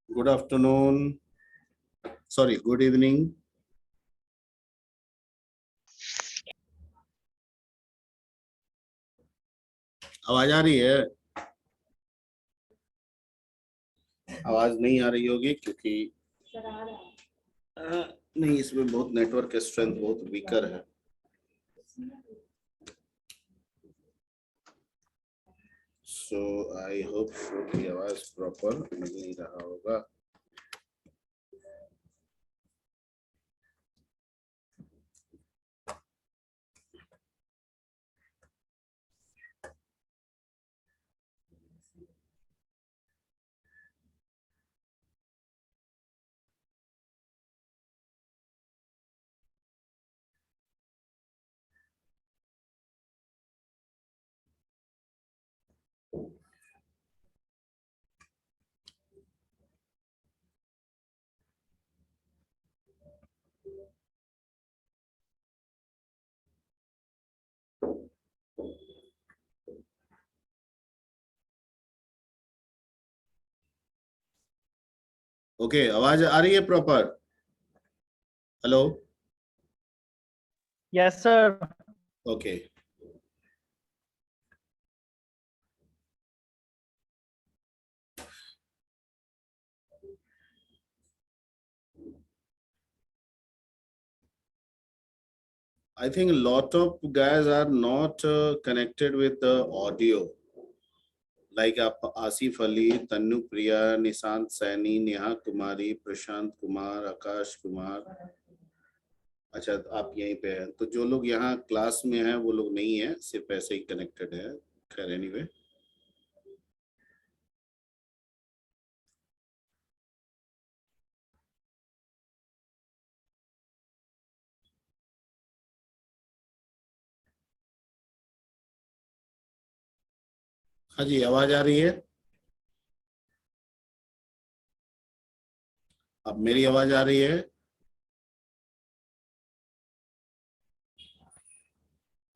Good afternoon. Sorry, good evening. आवाज आ रही है? आवाज नहीं आ रही होगी क्योंकि नहीं, इसमें बहुत नेटवर्क स्ट्रेंथ बहुत वीकर है। सो आई होप कि आवाज प्रॉपर मिल नहीं रहा होगा। ओके, आवाज आ रही है proper? Hello? Yes sir. Okay. I think a lot of guys are not connected with the audio. Like Asif Ali, Tanu Priya, Nishant Saini, Neha Kumari, Prashant Kumar, Akash Kumar। अच्छा, आप यहीं पे हैं, तो जो लोग यहाँ क्लास में हैं वो लोग नहीं है, सिर्फ ऐसे ही कनेक्टेड है। खैर एनीवे, हाँ जी, आवाज आ रही है? अब मेरी आवाज आ रही है?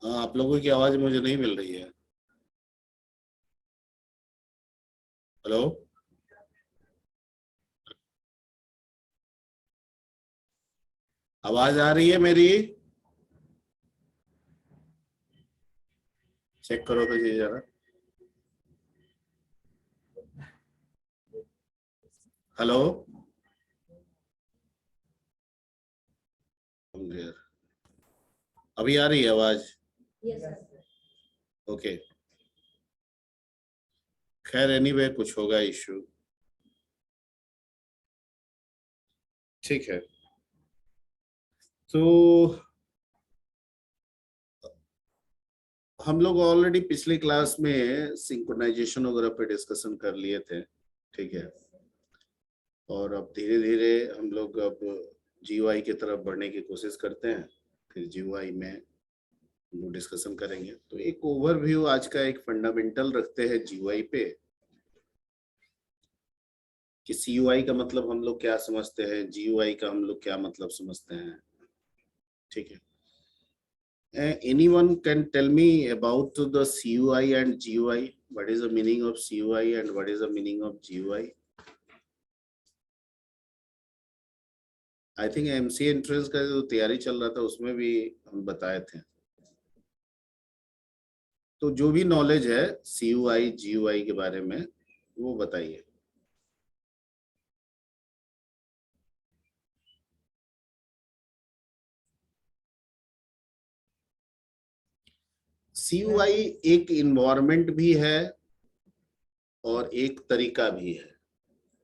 हाँ, आप लोगों की आवाज मुझे नहीं मिल रही है। हेलो? आवाज आ रही है मेरी? चेक करो तो जी जरा। हेलो? अभी आ रही है आवाज? ओके। खैर एनीवे, कुछ होगा इशू। ठीक है, तो हम लोग ऑलरेडी पिछली क्लास में सिंक्रोनाइजेशन वगैरह पे डिस्कशन कर लिए थे। ठीक है, और अब धीरे धीरे हम लोग अब जीयूआई की तरफ बढ़ने की कोशिश करते हैं। फिर जीयूआई में हम लोग डिस्कशन करेंगे। तो एक ओवरव्यू आज का एक फंडामेंटल रखते हैं जीयूआई पे, कि सीयूआई का मतलब हम लोग क्या समझते हैं, जीयूआई का हम लोग क्या मतलब समझते हैं। ठीक है, anyone can tell me about the CUI and GUI? What is the meaning of CUI and what is the meaning of GUI? I think MCA entrance का जो तैयारी चल रहा था उसमें भी हम बताए थे। तो जो भी नॉलेज है CUI GUI के बारे में वो बताइए। CUI एक इन्वायरमेंट भी है और एक तरीका भी है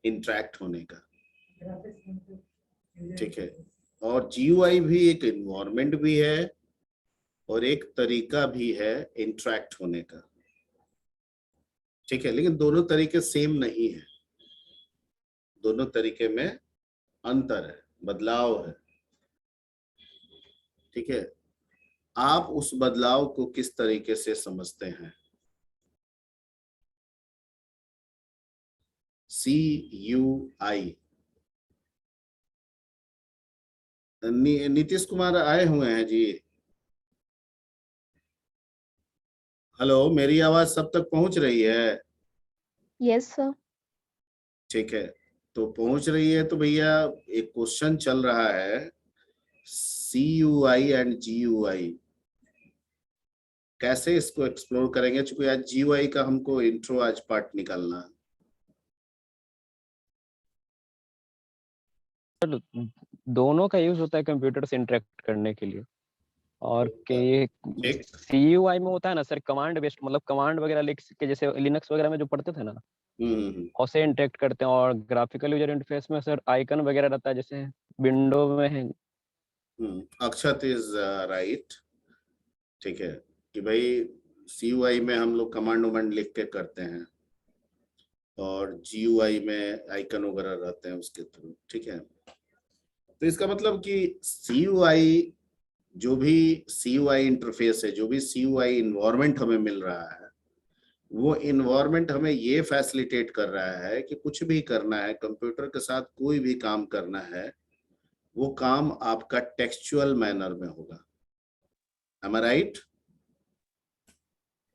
इंटरेक्ट होने का। ठीक है, और GUI भी एक इन्वायरमेंट भी है और एक तरीका भी है इंटरेक्ट होने का। ठीक है, लेकिन दोनों तरीके सेम नहीं है, दोनों तरीके में अंतर है, बदलाव है। ठीक है, आप उस बदलाव को किस तरीके से समझते हैं। CUI। नीतीश कुमार आए हुए हैं जी। हेलो, मेरी आवाज सब तक पहुंच रही है? Yes sir. ठीक है, तो पहुंच रही है तो भैया एक क्वेश्चन चल रहा है, CUI एंड GUI कैसे इसको एक्सप्लोर करेंगे, चूंकि आज GUI का हमको इंट्रो आज पार्ट निकालना है। दोनों का यूज होता है कंप्यूटर से इंटरेक्ट करने के लिए। और के ये ठीक। CUI में होता है ना सर, कमांड बेस्ड, मतलब कमांड वगैरह लिख के, जैसे लिनक्स वगैरह में जो पढ़ते थे ना, उससे इंटरेक्ट करते हैं। और ग्राफिकल यूजर इंटरफेस में सर आइकन वगैरह रहता है, जैसे विंडो में है। अक्षत इज राइट। ठीक है कि भाई CUI में हम लोग कमांड वमांड लिख के करते हैं और GUI में आइकन वगैरह रहते हैं उसके थ्रू। ठीक है, तो इसका मतलब कि CUI, जो भी CUI इंटरफेस है, जो भी CUI इन्वायरमेंट हमें मिल रहा है, वो इन्वायरमेंट हमें ये फैसिलिटेट कर रहा है कि कुछ भी करना है कंप्यूटर के साथ, कोई भी काम करना है, वो काम आपका टेक्सचुअल मैनर में होगा। Am I right?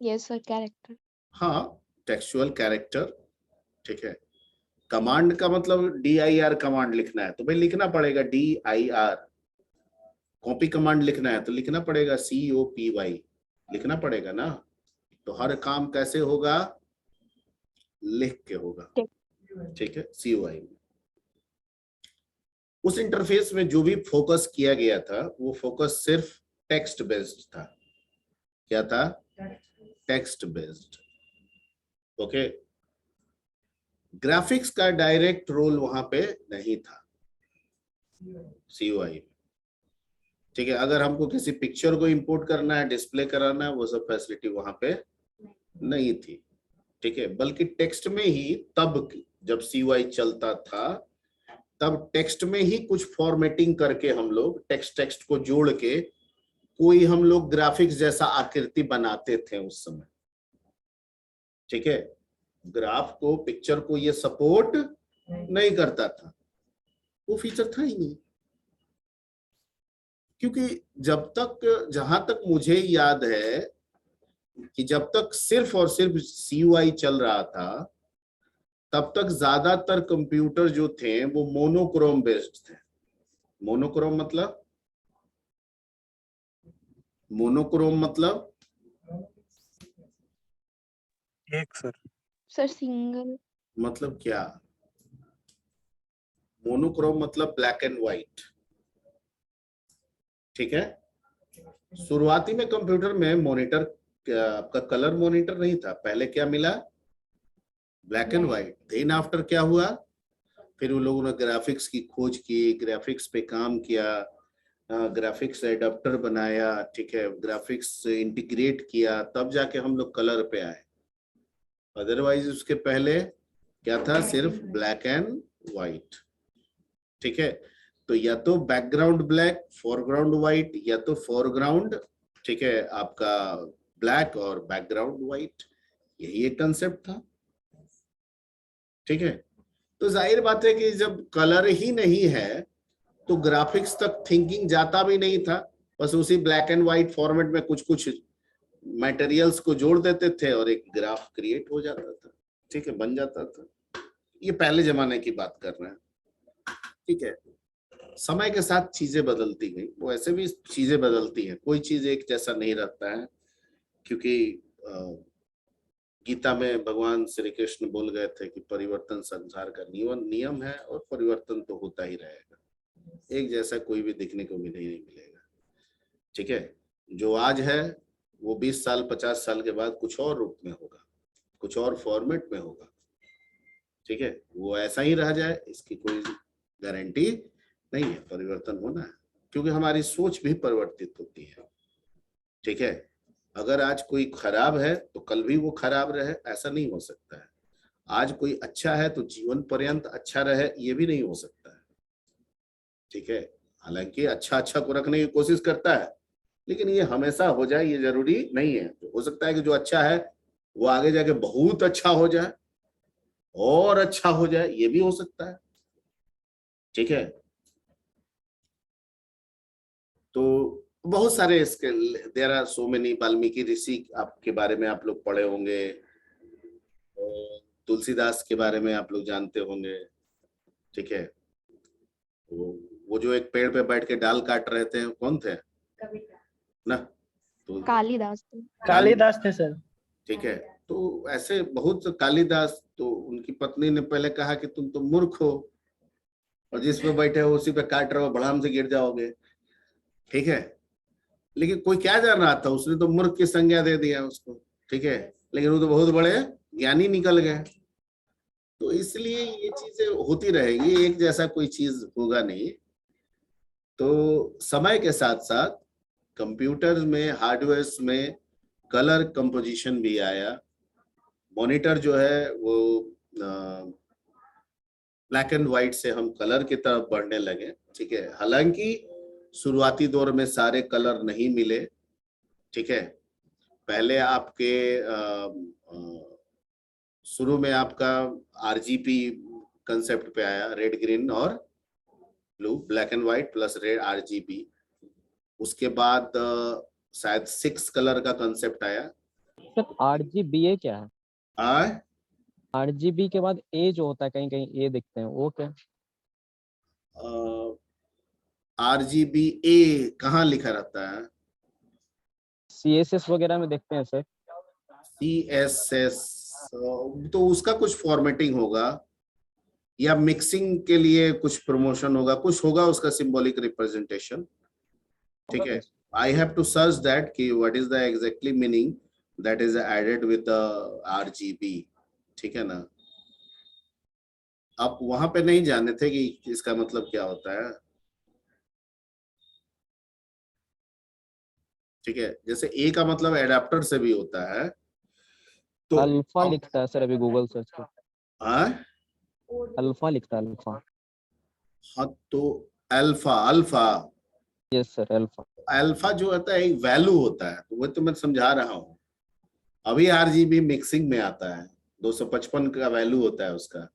Yes sir, character. हाँ, टेक्सचुअल कैरेक्टर। ठीक है, कमांड का मतलब DIR कमांड लिखना है तो भाई लिखना पड़ेगा DIR। कॉपी कमांड लिखना है तो लिखना पड़ेगा COPY, लिखना पड़ेगा ना। तो हर काम कैसे होगा, लिख के होगा। ठीक है, CUI में उस इंटरफेस में जो भी फोकस किया गया था वो फोकस सिर्फ टेक्स्ट बेस्ड था। क्या था? Text based. ओके, ग्राफिक्स का डायरेक्ट रोल वहां पे नहीं था CUI। ठीक है, अगर हमको किसी पिक्चर को इंपोर्ट करना है, डिस्प्ले कराना है, वो सब फैसिलिटी वहां पे नहीं थी। ठीक है, बल्कि टेक्स्ट में ही, तब जब CUI चलता था तब टेक्स्ट में ही कुछ फॉर्मेटिंग करके हम लोग टेक्स्ट को जोड़ के कोई हम लोग ग्राफिक्स जैसा आकृति बनाते थे उस समय। ठीक है, ग्राफ को, पिक्चर को ये सपोर्ट नहीं करता था, वो फीचर था ही नहीं। क्योंकि जब तक, जहां तक मुझे याद है कि जब तक सिर्फ और सिर्फ CUI चल रहा था तब तक ज्यादातर कंप्यूटर जो थे वो मोनोक्रोम बेस्ड थे। मोनोक्रोम मतलब, मोनोक्रोम मतलब एक सर। Sir, single. मतलब क्या? मोनोक्रोम मतलब ब्लैक एंड व्हाइट। ठीक है, शुरुआती में कंप्यूटर में मॉनिटर, आपका कलर मॉनिटर नहीं था। पहले क्या मिला? Black and white. Then after क्या हुआ? फिर उन लोगों ने ग्राफिक्स की खोज की, ग्राफिक्स पे काम किया, ग्राफिक्स एडाप्टर बनाया। ठीक है, ग्राफिक्स इंटीग्रेट किया, तब जाके हम लोग कलर पे आए। अदरवाइज उसके पहले क्या था? सिर्फ ब्लैक एंड व्हाइट। ठीक है, तो या तो बैकग्राउंड ब्लैक, फोरग्राउंड व्हाइट, या तो फोरग्राउंड, ठीक है, आपका ब्लैक और बैकग्राउंड व्हाइट, यही एक कंसेप्ट था। ठीक है, तो जाहिर बात है कि जब कलर ही नहीं है तो ग्राफिक्स तक थिंकिंग जाता भी नहीं था। बस उसी ब्लैक एंड व्हाइट फॉर्मेट में कुछ कुछ मटेरियल्स को जोड़ देते थे और एक ग्राफ क्रिएट हो जाता था। ठीक है, बन जाता था। ये पहले जमाने की बात कर रहे हैं। ठीक है, समय के साथ चीजें बदलती गई, वो ऐसे भी चीजें बदलती हैं, कोई चीज एक जैसा नहीं रहता है। क्योंकि गीता में भगवान श्री कृष्ण बोल गए थे कि परिवर्तन संसार का नियम है और परिवर्तन तो होता ही रहेगा, एक जैसा कोई भी दिखने को भी नहीं मिलेगा। ठीक है, जो आज है वो 20 साल 50 साल के बाद कुछ और रूप में होगा, कुछ और फॉर्मेट में होगा। ठीक है, वो ऐसा ही रह जाए इसकी कोई गारंटी नहीं है, परिवर्तन होना है, क्योंकि हमारी सोच भी परिवर्तित होती है। ठीक है, अगर आज कोई खराब है तो कल भी वो खराब रहे, ऐसा नहीं हो सकता है। आज कोई अच्छा है तो जीवन पर्यंत अच्छा रहे, ये भी नहीं हो सकता है। ठीक है, हालांकि अच्छा अच्छा को रखने की कोशिश करता है, लेकिन ये हमेशा हो जाए ये जरूरी नहीं है। तो हो सकता है कि जो अच्छा है वो आगे जाके बहुत अच्छा हो जाए और अच्छा हो जाए, ये भी हो सकता है। ठीक है, तो बहुत सारे इसके, there are so many. Valmiki ऋषि आपके बारे में आप लोग पढ़े होंगे, तुलसीदास के बारे में आप लोग जानते होंगे, ठीक है, वो जो एक पेड़ पे बैठ के डाल काट रहे थे कौन थे ना, तो कालिदास। कालिदास थे सर। ठीक है, तो ऐसे बहुत कालिदास, तो उनकी पत्नी ने पहले कहा कि तुम तो मूर्ख हो और जिस पे बैठे हो उसी पे काट रहे हो, भड़ाम से गिर जाओगे। ठीक है, लेकिन कोई क्या जान रहा था, उसने तो मूर्ख की संज्ञा दे दिया उसको। ठीक है, लेकिन वो तो बहुत बड़े ज्ञानी निकल गए। तो इसलिए ये चीजें होती रहेगी, एक जैसा कोई चीज होगा नहीं। तो समय के साथ साथ कंप्यूटर में, हार्डवेयर में कलर कंपोजिशन भी आया। मॉनिटर जो है वो ब्लैक एंड व्हाइट से हम कलर की तरफ बढ़ने लगे। ठीक है, हालांकि शुरुआती दौर में सारे कलर नहीं मिले। ठीक है, पहले आपके शुरू में आपका आरजीबी कंसेप्ट पे आया, रेड ग्रीन और blue, black and white plus red RGB. उसके बाद शायद 6 कलर का कंसेप्ट आया। सर RGBA क्या है? आ RGB के बाद A जो होता है, कहीं कहीं A दिखते हैं, वो क्या? RGBA कहाँ लिखा रहता है? CSS वगैरह में देखते हैं सर। CSS तो उसका कुछ फॉर्मेटिंग होगा या मिक्सिंग के लिए कुछ प्रमोशन होगा, कुछ होगा उसका सिंबॉलिक रिप्रेजेंटेशन। ठीक है, I have to search that कि what is the exactly meaning that is added with the RGB। ठीक है ना, आप वहां पे नहीं जाने थे कि इसका मतलब क्या होता है। ठीक है, जैसे ए का मतलब एडाप्टर से भी होता है, तो अल्फा लिखता है सर अभी गूगल सर्च पे। हाँ अल्फा लिखता है, अल्फा। हाँ, तो alpha, alpha yes sir, alpha. Alpha जो होता है एक वैल्यू होता है, तो वो तो मैं समझा रहा हूँ। अभी RGB मिक्सिंग में आता है, 255 का वैल्यू होता है उसका।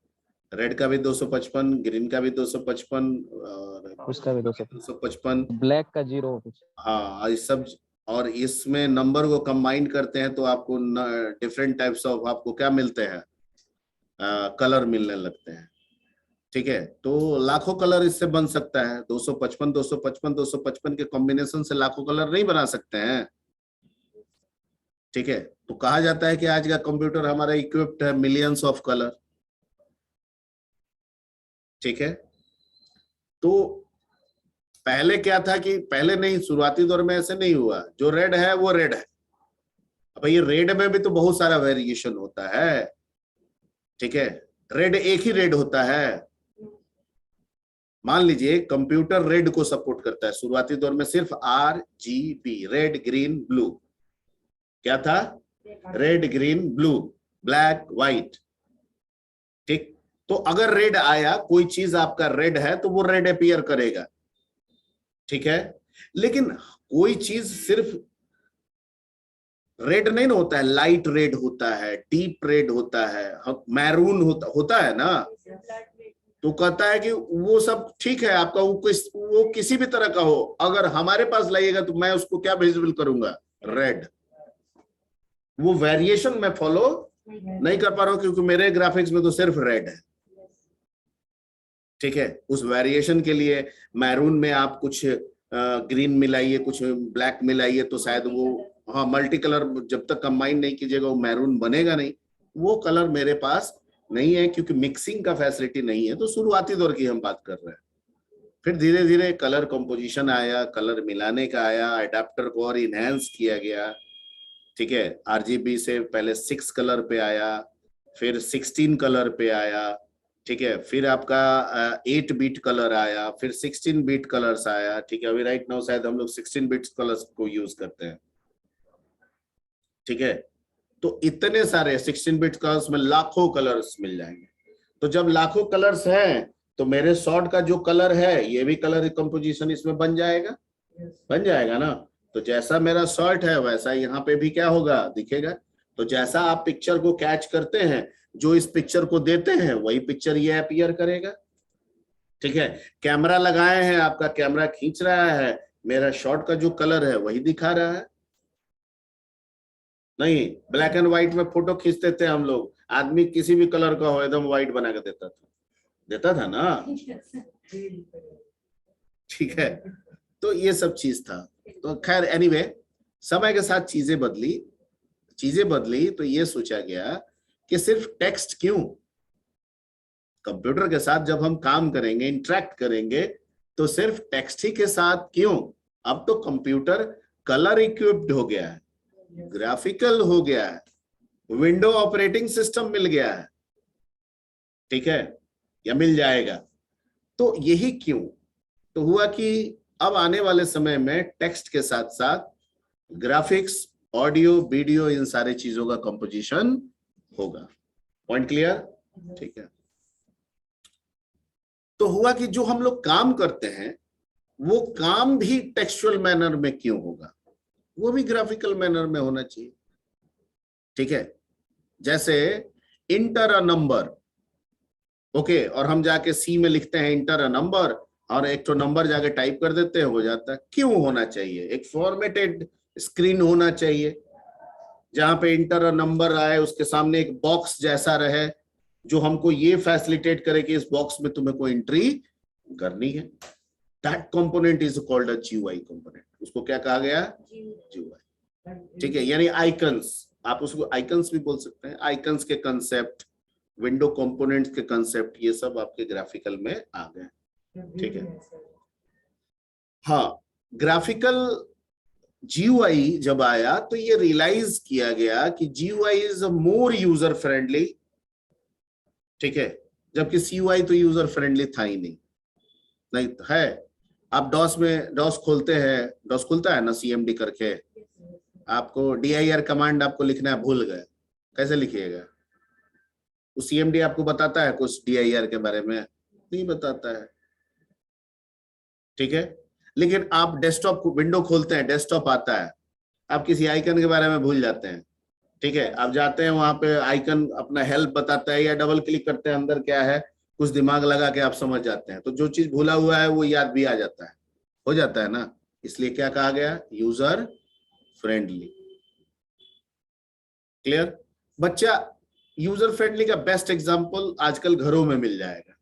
रेड का भी 255, ग्रीन का भी 255 और उसका भी 255। ब्लैक का 0 कुछ। हाँ, ये सब। और इसमें नंबर को कंबाइन करते हैं तो आपको डिफरेंट टाइप्स ऑफ आपको क्या मिलते हैं, कलर मिलने लगते हैं। ठीक है, तो लाखों कलर इससे बन सकता है। 255 255 255 के कॉम्बिनेशन से लाखों कलर नहीं बना सकते हैं। ठीक है, तो कहा जाता है कि आज का कंप्यूटर हमारा इक्विप्ड है मिलियंस ऑफ कलर। ठीक है, तो पहले क्या था कि पहले नहीं, शुरुआती दौर में ऐसे नहीं हुआ, जो रेड है वो रेड है। अब ये रेड में भी तो बहुत सारा वेरिएशन होता है। ठीक है, रेड एक ही रेड होता है। मान लीजिए कंप्यूटर रेड को सपोर्ट करता है, शुरुआती दौर में सिर्फ RGB, रेड ग्रीन ब्लू। क्या था? Red green blue, black white. ठीक, तो अगर रेड आया, कोई चीज आपका रेड है तो वो रेड अपीयर करेगा। ठीक है, लेकिन कोई चीज सिर्फ रेड नहीं ना होता है, लाइट रेड होता है, डीप रेड होता है, मैरून होता है ना। तो कहता है कि वो सब ठीक है आपका, वो किसी भी तरह का हो, अगर हमारे पास लाइएगा तो मैं उसको क्या विजिबल करूंगा? रेड। वो वेरिएशन मैं फॉलो नहीं कर पा रहा हूं क्योंकि मेरे ग्राफिक्स में तो सिर्फ रेड है। ठीक है, उस वेरिएशन के लिए मैरून में आप कुछ ग्रीन मिलाइए, कुछ ब्लैक मिलाइए, तो शायद वो, हाँ, मल्टी कलर जब तक कंबाइन नहीं कीजिएगा वो मैरून बनेगा नहीं। वो कलर मेरे पास नहीं है क्योंकि मिक्सिंग का फैसिलिटी नहीं है। तो शुरुआती दौर की हम बात कर रहे हैं। फिर धीरे धीरे कलर कंपोजिशन आया, कलर मिलाने का आया, अडेप्टर को और इनहेंस किया गया। ठीक है, RGB से पहले 6 कलर पे आया, फिर 16 कलर पे आया। ठीक है, फिर आपका 8 बीट कलर आया, फिर 16 बीट कलर्स आया। ठीक है, अभी राइट नाउ शायद हम लोग 16 बीट कलर्स को यूज करते हैं। ठीक है, तो इतने सारे 16 बिट कलर्स में लाखों कलर्स मिल जाएंगे। तो जब लाखों कलर्स हैं तो मेरे शॉर्ट का जो कलर है ये भी कलर कंपोजिशन इसमें बन जाएगा। बन जाएगा ना। तो जैसा मेरा शॉर्ट है वैसा यहाँ पे भी क्या होगा, दिखेगा। तो जैसा आप पिक्चर को कैच करते हैं, जो इस पिक्चर को देते हैं वही पिक्चर ये अपीयर करेगा। ठीक है, कैमरा लगाए हैं, आपका कैमरा खींच रहा है, मेरा शॉर्ट का जो कलर है वही दिखा रहा है। नहीं, ब्लैक एंड व्हाइट में फोटो खींचते थे हम लोग, आदमी किसी भी कलर का हो एकदम व्हाइट बना के देता था। देता था ना, ठीक है। तो ये सब चीज था। तो खैर एनीवे, समय के साथ चीजें बदली तो ये सोचा गया कि सिर्फ टेक्स्ट क्यों, कंप्यूटर के साथ जब हम काम करेंगे, इंटरेक्ट करेंगे, तो सिर्फ टेक्स्ट ही के साथ क्यों, अब तो कंप्यूटर कलर इक्विप्ड हो गया है, ग्राफिकल हो गया है, विंडो ऑपरेटिंग सिस्टम मिल गया है, ठीक है, या मिल जाएगा। तो यही क्यों, तो हुआ कि अब आने वाले समय में टेक्स्ट के साथ साथ ग्राफिक्स, ऑडियो, वीडियो, इन सारी चीजों का कंपोजिशन होगा। Point clear? ठीक है। तो हुआ कि जो हम लोग काम करते हैं वो काम भी टेक्सचुअल मैनर में क्यों होगा, वो भी ग्राफिकल मैनर में होना चाहिए, ठीक है। जैसे इंटर अ नंबर, ओके, और हम जाके सी में लिखते हैं इंटर अ नंबर, और एक तो नंबर जाके टाइप कर देते हैं, हो जाता है। क्यों होना चाहिए? एक फॉर्मेटेड स्क्रीन होना चाहिए जहां पे इंटर अ नंबर आए, उसके सामने एक बॉक्स जैसा रहे जो हमको ये फैसिलिटेट करे कि इस बॉक्स में तुम्हें कोई एंट्री करनी है। That component is called a GUI component. उसको क्या कहा गया? जीयूआई, ठीक है। यानी आइकन्स, आप उसको आइकन्स भी बोल सकते हैं। आइकन्स के कंसेप्ट, विंडो कंपोनेंट्स के कंसेप्ट, ये सब आपके ग्राफिकल में आ गए, ठीक है। हाँ, ग्राफिकल जीयूआई जब आया तो ये रियलाइज किया गया कि GUI is more user friendly, ठीक है, जबकि सीयूआई तो यूजर फ्रेंडली था ही नहीं है। आप डॉस में डॉस खोलते हैं, डॉस खुलता है ना सीएमडी करके, आपको डीआईआर कमांड आपको लिखना है, भूल गए, कैसे लिखिएगा? उस सीएमडी आपको बताता है कुछ डीआईआर के बारे में? नहीं बताता है, ठीक है। लेकिन आप डेस्कटॉप विंडो खोलते हैं, डेस्कटॉप आता है, आप किसी आइकन के बारे में भूल जाते हैं, ठीक है। आप जाते हैं वहां पे, आइकन अपना हेल्प बताता है, या डबल क्लिक करते हैं, अंदर क्या है, कुछ दिमाग लगा के आप समझ जाते हैं। तो जो चीज भूला हुआ है वो याद भी आ जाता है, हो जाता है ना। इसलिए क्या कहा गया? User friendly. क्लियर? बच्चा यूजर फ्रेंडली का बेस्ट एग्जांपल आजकल घरों में मिल जाएगा।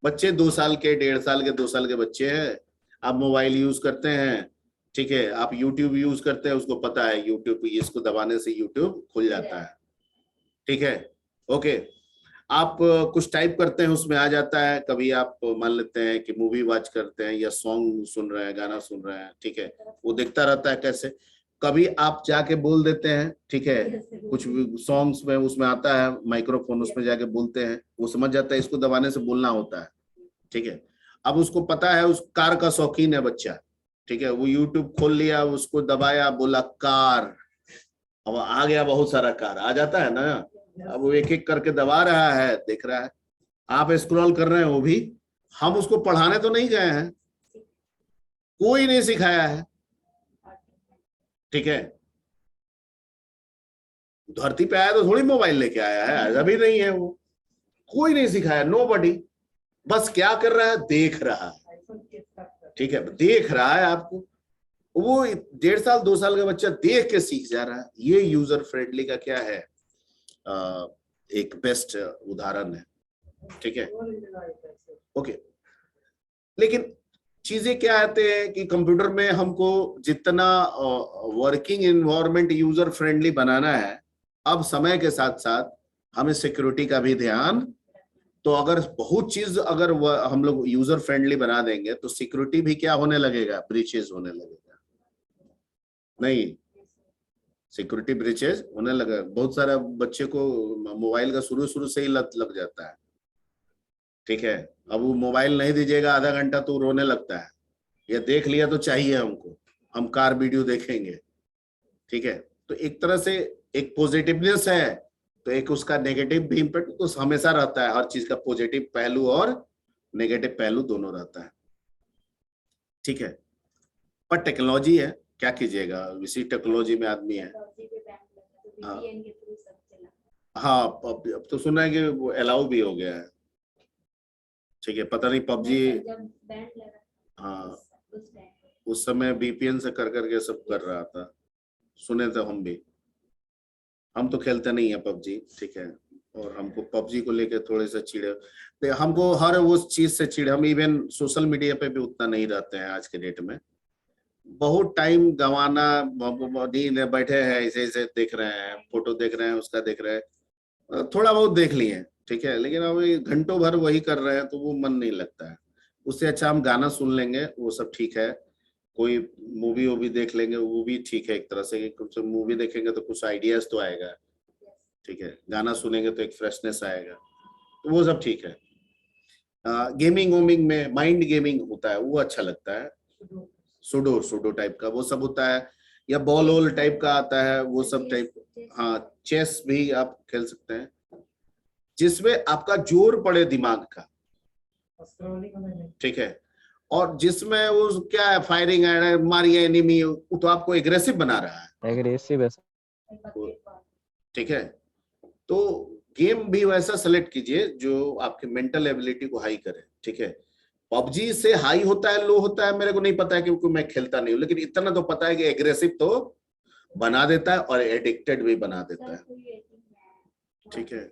बच्चे 2 साल के, 1.5 साल के, 2 साल के बच्चे हैं, आप मोबाइल यूज करते हैं, ठीक है, आप यूट्यूब यूज करते हैं, उसको पता है यूट्यूब, इसको दबाने से यूट्यूब खुल जाता है, ठीक है, ओके। आप कुछ टाइप करते हैं, उसमें आ जाता है। कभी आप मान लेते हैं कि मूवी वॉच करते हैं या सॉन्ग सुन रहे हैं, गाना सुन रहे हैं, ठीक है, वो दिखता रहता है कैसे। कभी आप जाके बोल देते हैं, ठीक है, कुछ सॉन्ग्स में उसमें आता है माइक्रोफोन, उसमें जाके बोलते हैं, वो समझ जाता है इसको दबाने से बोलना होता है, ठीक है। अब उसको पता है, उस कार का शौकीन है बच्चा, ठीक है, वो यूट्यूब खोल लिया, उसको दबाया, बोला कार, अब आ गया बहुत सारा कार आ जाता है ना। अब वो एक एक करके दबा रहा है, देख रहा है, आप स्क्रॉल कर रहे हैं, वो भी। हम उसको पढ़ाने तो नहीं गए हैं, कोई नहीं सिखाया है, ठीक है। धरती पे आया तो थोड़ी मोबाइल लेके आया है, अभी नहीं है वो, कोई नहीं सिखाया, नोबडी। बस क्या कर रहा है? देख रहा है, ठीक है, देख रहा है आपको। वो 1.5 साल 2 साल का बच्चा देख के सीख जा रहा है। ये यूजर फ्रेंडली का क्या है, एक बेस्ट उदाहरण है, ठीक है, ओके। लेकिन चीजें क्या आते हैं कि कंप्यूटर में हमको जितना वर्किंग एनवायरनमेंट यूजर फ्रेंडली बनाना है, अब समय के साथ साथ हमें सिक्योरिटी का भी ध्यान, तो अगर बहुत चीज अगर हम लोग यूजर फ्रेंडली बना देंगे तो सिक्योरिटी भी क्या होने लगेगा? ब्रीचेज होने लगेगा, नहीं, सिक्योरिटी ब्रीचेज होने लगा। बहुत सारा बच्चे को मोबाइल का शुरू से ही लत लग जाता है, ठीक है। अब वो मोबाइल नहीं दीजिएगा आधा घंटा तो रोने लगता है, या देख लिया तो चाहिए हमको, हम कार वीडियो देखेंगे, ठीक है। तो एक तरह से एक पॉजिटिवनेस है, तो एक उसका नेगेटिव भी इम्पैक्ट तो हमेशा रहता है। हर चीज का पॉजिटिव पहलू और नेगेटिव पहलू दोनों रहता है, ठीक है। पर टेक्नोलॉजी है, क्या कीजिएगा, इसी टेक्नोलॉजी में आदमी है। हाँ, हाँ, अब तो सुना है कि वो अलाउ भी हो गया है, ठीक है, पता नहीं पबजी, हाँ, उस समय वीपीएन से कर करके सब कर रहा था, सुने थे हम भी। हम तो खेलते नहीं है पबजी, ठीक है, और हमको पबजी को लेके थोड़े से चिड़े, हमको हर उस चीज से चिड़े, हम इवन सोशल मीडिया पे भी उतना नहीं रहते हैं आज के डेट में। बहुत टाइम गंवाना, नींद बैठे हैं ऐसे ऐसे देख रहे हैं, फोटो देख रहे हैं, उसका देख रहे हैं, थोड़ा बहुत देख लिए, ठीक है, लेकिन अब घंटों भर वही कर रहे हैं तो वो मन नहीं लगता है। उससे अच्छा हम गाना सुन लेंगे, वो सब ठीक है, कोई मूवी वूवी देख लेंगे, वो भी ठीक है एक तरह से, कुछ मूवी देखेंगे तो कुछ आइडियाज तो आएगा, ठीक है, गाना सुनेंगे तो एक फ्रेशनेस आएगा, तो वो सब ठीक है। गेमिंग वोमिंग में माइंड गेमिंग होता है, वो अच्छा लगता है, सुडो टाइप का वो सब होता है, या बॉल वॉल टाइप का आता है, वो सब टाइप। हाँ, चेस भी आप खेल सकते हैं, जिसमें आपका जोर पड़े दिमाग का, ठीक है, और जिसमें वो क्या है, फायरिंग है, मारिए एनिमी, तो आपको एग्रेसिव बना रहा है, एग्रेसिव है। ठीक है। तो गेम भी वैसा सेलेक्ट कीजिए जो आपके मेंटल एबिलिटी को हाई करे, ठीक है। पबजी से हाई होता है लो होता है मेरे को नहीं पता है, क्योंकि मैं खेलता नहीं हूँ, लेकिन इतना तो पता है कि एग्रेसिव तो बना देता है और एडिक्टेड भी बना देता है, ठीक है।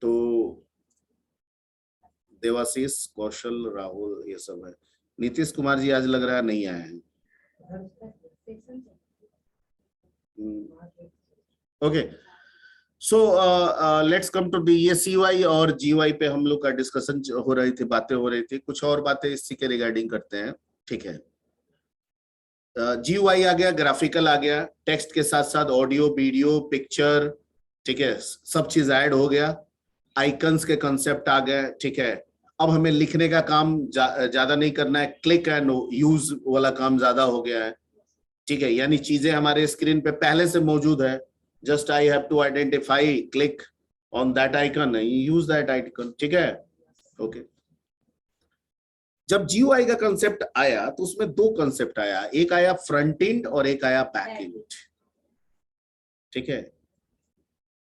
तो देवाशीष, कौशल, राहुल, ये सब है। नीतीश कुमार जी आज लग रहा है नहीं आए हैं। Okay, so let's come to the, ये CY और GY पे हम लोग का डिस्कशन हो रही थी, बातें हो रही थी, कुछ और बातें इसी के रिगार्डिंग करते हैं, ठीक है। GUI आ गया, ग्राफिकल आ गया, टेक्स्ट के साथ साथ ऑडियो, वीडियो, पिक्चर, ठीक है, सब चीज ऐड हो गया, आइकन्स के कंसेप्ट आ गए, ठीक है। अब हमें लिखने का काम ज्यादा नहीं करना है, क्लिक एंड यूज वाला काम ज्यादा हो गया है, ठीक है, यानी चीजें हमारे स्क्रीन पे पहले से मौजूद है, just I have to identify, click on that icon, use that icon, ठीक है, ओके। जब GUI का कंसेप्ट आया तो उसमें दो कंसेप्ट आया, एक आया फ्रंट एंड और एक आया बैक एंड, ठीक है।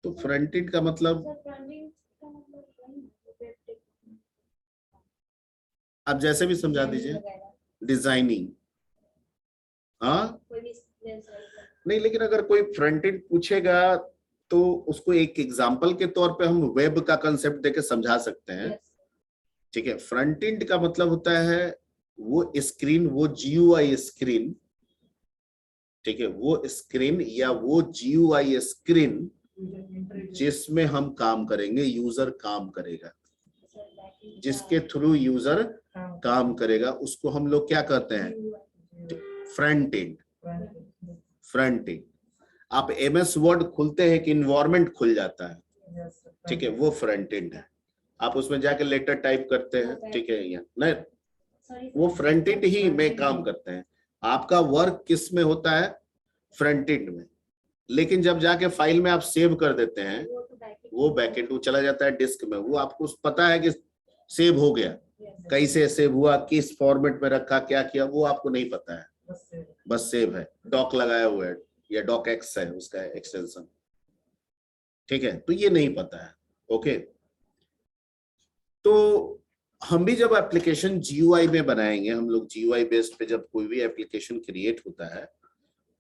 तो फ्रंट एंड का मतलब आप जैसे भी समझा दीजिए, डिजाइनिंग, हाँ नहीं, लेकिन अगर कोई फ्रंट एंड पूछेगा तो उसको एक एग्जांपल के तौर पे हम वेब का कंसेप्ट देके समझा सकते हैं, ठीक है। फ्रंट एंड का मतलब होता है वो स्क्रीन, वो GUI स्क्रीन, ठीक है, वो स्क्रीन या वो GUI स्क्रीन जिसमें हम काम करेंगे, यूजर काम करेगा, जिसके थ्रू यूजर काम करेगा, उसको हम लोग क्या कहते हैं, फ्रंट एंड। फ्रंट एंड, आप MS वर्ड खुलते हैं कि इन्वायरमेंट खुल जाता है, ठीक है, वो फ्रंट एंड है। आप उसमें जाके लेटर टाइप करते हैं, ठीक है, या नहीं, वो फ्रंट एंड ही में काम करते हैं। आपका वर्क किस में होता है, फ्रंट एंड में, लेकिन जब जाके फाइल में आप सेव कर देते हैं, वो बैक एंड, वो चला जाता है डिस्क में, वो आपको पता है कि सेव हो गया, कैसे सेव हुआ, किस फॉर्मेट में रखा, क्या किया, वो आपको नहीं पता है, बस सेव है, डॉक लगाया हुआ है या docx है उसका एक्सटेंशन, ठीक है, तो ये नहीं पता है, ओके। तो हम भी जब एप्लीकेशन GUI में बनाएंगे, हम लोग GUI बेस्ड पे जब कोई भी एप्लीकेशन क्रिएट होता है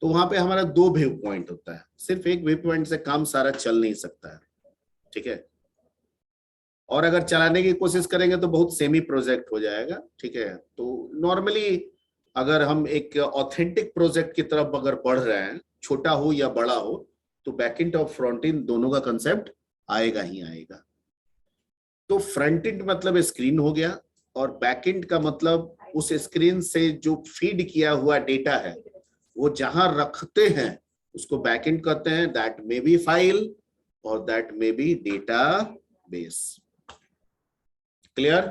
तो वहां पे हमारा दो व्यू पॉइंट होता है, सिर्फ एक व्यू पॉइंट से काम सारा चल नहीं सकता है, ठीक है, और अगर चलाने की कोशिश करेंगे तो बहुत सेमी प्रोजेक्ट हो जाएगा, ठीक है। तो नॉर्मली अगर हम एक ऑथेंटिक प्रोजेक्ट की तरफ अगर बढ़ रहे हैं, छोटा हो या बड़ा हो, तो बैकएंड और फ्रंट एंड दोनों का कंसेप्ट आएगा ही आएगा। तो फ्रंट एंड मतलब स्क्रीन हो गया, और बैकएंड का मतलब उस स्क्रीन से जो फीड किया हुआ डेटा है, वो जहां रखते हैं उसको बैकएंड कहते हैं, दैट मे बी फाइल और that may be data base. Clear?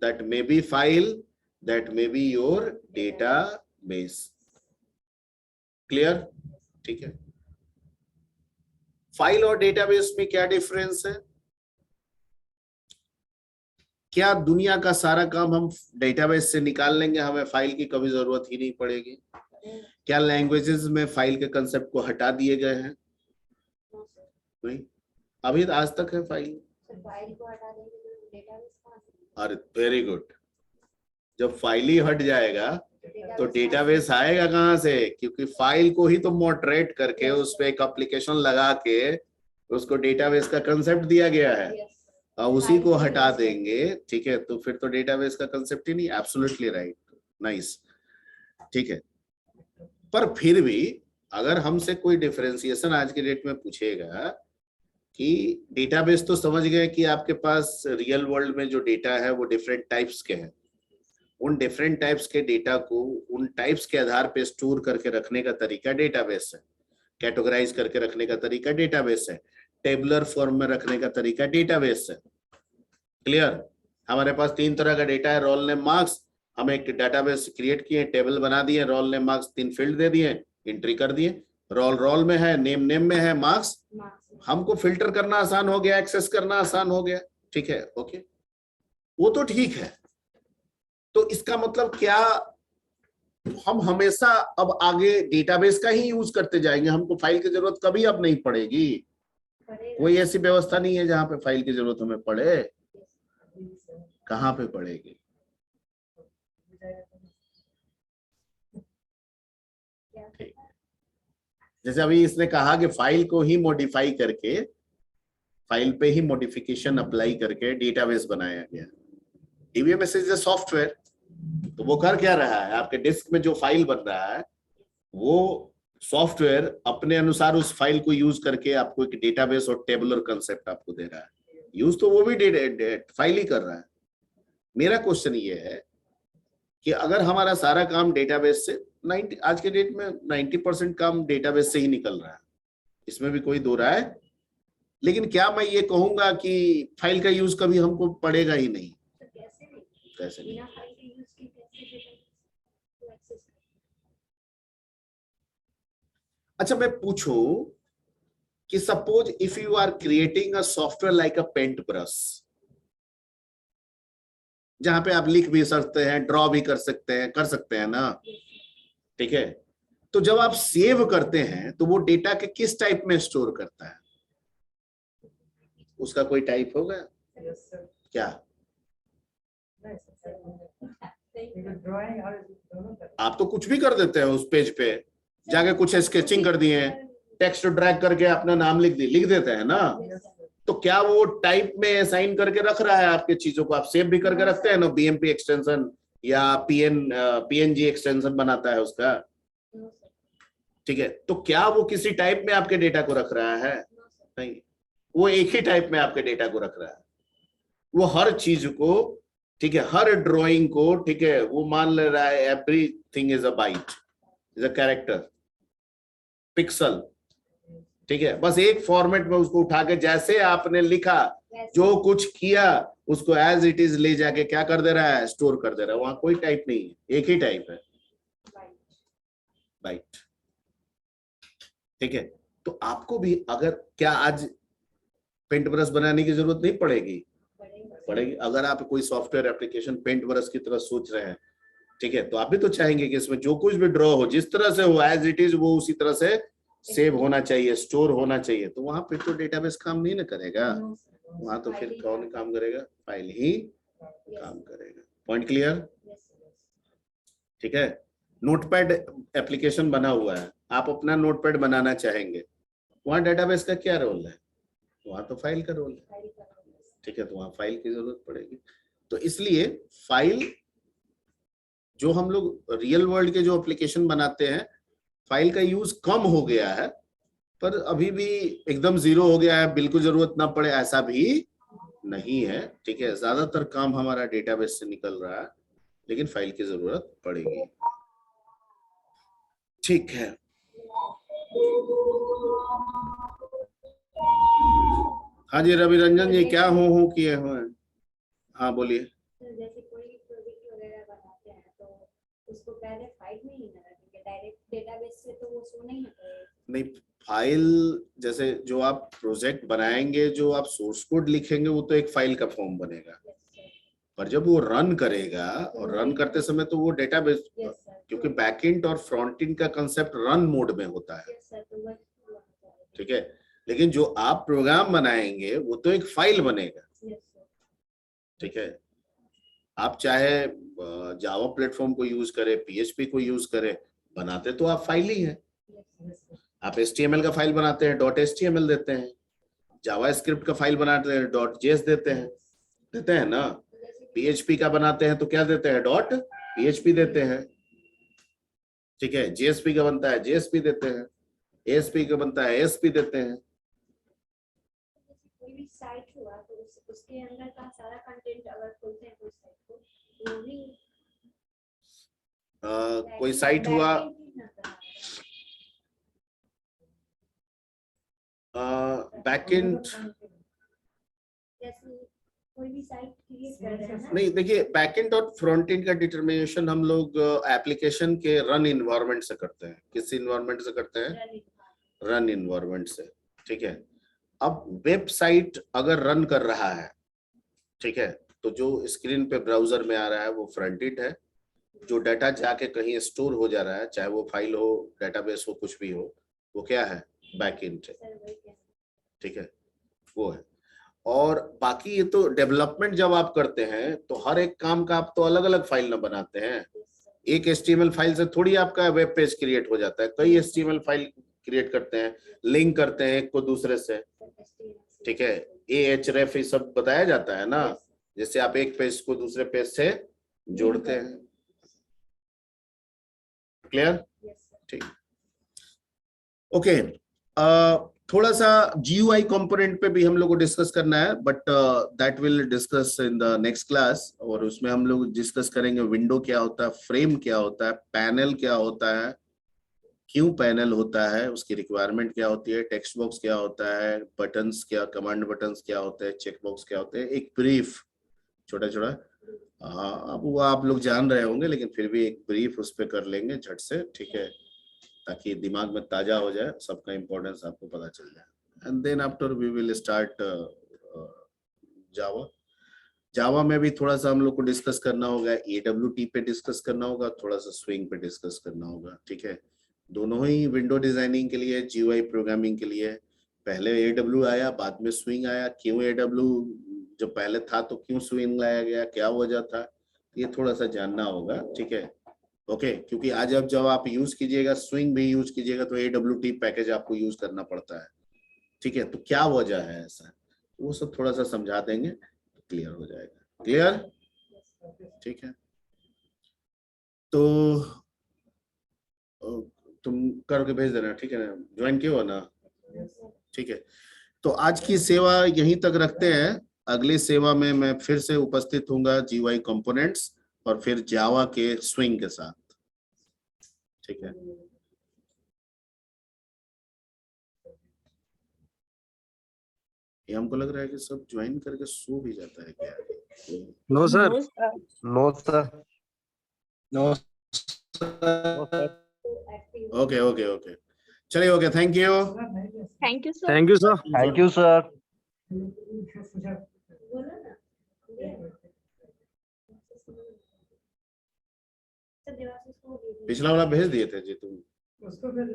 That may be file, that may be your database. Clear? ठीक है। फाइल और डेटाबेस में क्या डिफरेंस है? क्या दुनिया का सारा काम हम डेटाबेस से निकाल लेंगे, हमें फाइल की कभी जरूरत ही नहीं पड़ेगी? क्या लैंग्वेजेस में फाइल के कंसेप्ट को हटा दिए गए हैं? नहीं, अभी आज तक है फाइल। अरे वेरी गुड, जब फाइल ही हट जाएगा तो डेटाबेस आएगा कहां से? क्योंकि फाइल को ही तो मॉडरेट करके उस पे एक एप्लीकेशन लगा के उसको डेटाबेस का कंसेप्ट दिया गया है और उसी को हटा देंगे, ठीक है, तो फिर तो डेटाबेस का कंसेप्ट ही नहीं। एब्सोल्युटली राइट, नाइस, ठीक है। पर फिर भी अगर हमसे कोई डिफरेंशिएशन आज के डेट में पूछेगा कि डेटाबेस तो समझ गए कि आपके पास रियल वर्ल्ड में जो डेटा है वो डिफरेंट टाइप्स के हैं, उन डिफरेंट टाइप्स के डेटा को उन टाइप्स के आधार पे स्टोर करके रखने का तरीका डेटाबेस है, कैटेगराइज करके रखने का तरीका डेटाबेस है, टेबुलर फॉर्म में रखने का तरीका डेटाबेस है। क्लियर? हमारे पास 3 तरह का डेटा है, रोल नेम मार्क्स। हम एक डेटाबेस क्रिएट किए, टेबल बना दिए, रोल नेम मार्क्स 3 फील्ड दे दिए, एंट्री कर दिए। रोल में है, नेम में है, मार्क्स हमको फिल्टर करना आसान हो गया, एक्सेस करना आसान हो गया, ठीक है, ओके, वो तो ठीक है। तो इसका मतलब क्या हम हमेशा अब आगे डेटाबेस का ही यूज करते जाएंगे? हमको फाइल की जरूरत कभी अब नहीं पड़ेगी। कोई ऐसी व्यवस्था नहीं है जहां पे फाइल की जरूरत हमें पड़े। कहां पे पड़ेगी? जैसे अभी इसने कहा कि फाइल को ही मॉडिफाई करके, फाइल पे ही मॉडिफिकेशन अप्लाई करके डेटाबेस बनाया गया। डीबीएमएस इज अ सॉफ्टवेयर, तो वो कर क्या रहा है? आपके डिस्क में जो फाइल बन रहा है वो सॉफ्टवेयर अपने अनुसार उस फाइल को यूज करके आपको एक डेटाबेस और टेबुलर कंसेप्ट आपको दे रहा है। यूज तो वो भी फाइल ही कर रहा है। मेरा क्वेश्चन ये है कि अगर हमारा सारा काम डेटाबेस से, आज के डेट में 90% काम डेटाबेस से ही निकल रहा है, इसमें भी कोई दो राय, लेकिन क्या मैं ये कहूंगा कि फाइल का यूज कभी हमको पड़ेगा ही नहीं? कैसे नहीं? अच्छा, मैं पूछूं कि suppose if you are creating a software like a paintbrush, जहां पे आप लिख भी सकते हैं, ड्रॉ भी कर सकते हैं ना, ठीक है, तो जब आप सेव करते हैं तो वो डेटा के किस टाइप में स्टोर करता है? उसका कोई टाइप होगा क्या? आप तो कुछ भी कर देते हैं उस पेज पे, जाके कुछ स्केचिंग कर दिए, टेक्स्ट ड्रैग करके अपना नाम लिख देते हैं ना, तो क्या वो टाइप में असाइन करके रख रहा है आपके चीजों को? आप सेव भी करके रखते हैं ना, बीएमपी एक्सटेंशन या पीएनजी एक्सटेंशन बनाता है उसका, ठीक है, तो क्या वो किसी टाइप में आपके डेटा को रख रहा है? नहीं, वो एक ही टाइप में आपके डेटा को रख रहा है। वो हर चीज को, ठीक है, हर ड्राइंग को, ठीक है, वो मान ले रहा है everything is a byte, is a character, pixel, ठीक है, बस एक फॉर्मेट में उसको उठा के जैसे आपने लिखा, जो कुछ किया, उसको एज इट इज ले जाके क्या कर दे रहा है? स्टोर कर दे रहा है। वहां कोई टाइप नहीं है, एक ही टाइप है, बाइट, ठीक है। तो आपको भी अगर, क्या आज पेंट ब्रश बनाने की जरूरत नहीं पड़ेगी? पड़ेगी। अगर आप कोई सॉफ्टवेयर एप्लीकेशन पेंट ब्रश की तरह सोच रहे हैं, ठीक है, तो आप भी तो चाहेंगे कि इसमें जो कुछ भी ड्रॉ हो, जिस तरह से हो, एज इट इज, वो उसी तरह से सेव होना चाहिए, स्टोर होना चाहिए। तो वहां पे तो डेटाबेस काम नहीं ना करेगा, वहां तो फिर कौन काम करेगा? फाइल ही काम करेगा। Point clear? ठीक है। नोटपैड एप्लीकेशन बना हुआ है, आप अपना नोटपैड बनाना चाहेंगे, वहां डेटाबेस का क्या रोल है? वहां तो फाइल का रोल है, ठीक है, तो वहां फाइल की जरूरत पड़ेगी। तो इसलिए फाइल, जो हम लोग रियल वर्ल्ड के जो एप्लीकेशन बनाते हैं, फाइल का यूज कम हो गया है, पर अभी भी एकदम जीरो हो गया है, बिल्कुल जरूरत ना पड़े ऐसा भी नहीं है, ठीक है। ज्यादातर काम हमारा डेटाबेस से निकल रहा है, लेकिन फाइल की जरूरत पड़ेगी, ठीक है। हाँ जी, रवि रंजन जी, क्या हो किए हुए हैं? हाँ बोलिए। जैसे कोई प्रोजेक्ट वगैरह बनाते हैं तो उसको पहले फाइल में ही ना रखेंगे, डायरेक्ट डेटाबेस से तो वो शो नहीं होता है। नहीं, फाइल, जैसे जो आप प्रोजेक्ट बनाएंगे, जो आप सोर्स कोड लिखेंगे, वो तो एक फाइल का फॉर्म बनेगा, पर जब वो रन करेगा, और रन करते समय तो वो डेटाबेस, क्योंकि बैकएंड और फ्रंट एंड का कंसेप्ट रन मोड में होता है, ठीक है, लेकिन जो आप प्रोग्राम बनाएंगे वो तो एक फाइल बनेगा, ठीक है। आप चाहे जावा प्लेटफॉर्म को यूज करें, पीएचपी को यूज करें, बनाते तो आप फाइल ही है। आप HTML का फाइल बनाते हैं, .html देते हैं, जावास्क्रिप्ट का फाइल बनाते हैं .js देते हैं ना। PHP का बनाते हैं तो क्या देते हैं, .php देते हैं, ठीक है। JSP का बनता है JSP देते हैं, ASP का बनता है ASP देते हैं। कोई भी साइट हुआ तो उसके अंदर का सारा कंटेंट अगर खोलते हैं कोई साइट को वो भी कोई साइट हुआ, बैकएंड जैसे कोई भी साइट क्रिएट कर रहे हैं ना, नहीं, देखिए बैकएंड और फ्रंट एंड का डिटरमिनेशन हम लोग एप्लीकेशन के रन इन्वायरमेंट से करते हैं। किस इन्वायरमेंट से करते हैं, रन इन्वायरमेंट से, ठीक है। अब वेबसाइट अगर रन कर रहा है, ठीक है, तो जो स्क्रीन पे ब्राउजर में आ रहा है वो फ्रंट एंड है। जो डाटा जाके कहीं स्टोर हो जा रहा है, चाहे वो फाइल हो, डेटाबेस हो, कुछ भी हो, वो क्या है, बैकएंड है, ठीक है, वो है। और बाकी ये तो डेवलपमेंट जब आप करते हैं तो हर एक काम का आप तो अलग अलग फाइल ना बनाते हैं। एक HTML फाइल से थोड़ी आपका वेब पेज क्रिएट हो जाता है, कई HTML फाइल क्रिएट करते हैं, लिंक करते हैं एक को दूसरे से, ठीक है। ahref ये सब बताया जाता है ना, जैसे आप एक पेज को दूसरे पेज से जोड़ते हैं। क्लियर, ठीक, ओके। थोड़ा सा GUI कंपोनेंट पे भी हम लोग को डिस्कस करना है, but that will discuss in the next class. और उसमें हम लोग डिस्कस करेंगे विंडो क्या होता है, फ्रेम क्या होता है, पैनल क्या होता है, क्यों पैनल होता है, उसकी रिक्वायरमेंट क्या होती है, टेक्स्ट बॉक्स क्या होता है, बटन्स क्या, कमांड बटन्स क्या होते हैं, चेक बॉक्स क्या होते हैं, एक ब्रीफ छोटा छोटा, हाँ अब वो आप लोग जान रहे होंगे, लेकिन फिर भी एक ब्रीफ उस पर कर लेंगे झट से, ठीक है, ताकि दिमाग में ताजा हो जाए, सबका इंपॉर्टेंस आपको पता चल जाए। And then after we will start Java में भी थोड़ा सा हम लोग को डिस्कस करना होगा, AWT पे डिस्कस करना होगा, थोड़ा सा स्विंग पे डिस्कस करना होगा, ठीक है। दोनों ही विंडो डिजाइनिंग के लिए, GUI प्रोग्रामिंग के लिए। पहले AW आया, बाद में स्विंग आया। क्यों AW जब पहले था तो क्यों स्विंग लाया गया, क्या वजह था, ये थोड़ा सा जानना होगा, ठीक है, ओके। क्योंकि आज अब जब आप यूज कीजिएगा, स्विंग भी यूज कीजिएगा, तो AWT पैकेज आपको यूज करना पड़ता है, ठीक है। तो क्या वजह है ऐसा, वो सब थोड़ा सा समझा देंगे तो क्लियर हो जाएगा। क्लियर, ठीक है। तो तुम करके भेज देना, ठीक है ना, ज्वाइन किया हो ना, ठीक है। तो आज की सेवा यहीं तक रखते हैं। अगली सेवा में मैं फिर से उपस्थित होऊंगा GUI कंपोनेंट्स और फिर जावा के स्विंग के साथ, ठीक है। ये हमको लग रहा है कि सब ज्वाइन करके सो भी जाता है क्या? No sir, no sir, no sir. Okay okay okay, चलिए, okay, thank you. Thank you sir. Thank you sir, thank you sir. बोलो ना, सब देवाशीष को दे दिए। पिछला वाला भेज दिए थे जी तुम। उसको भेज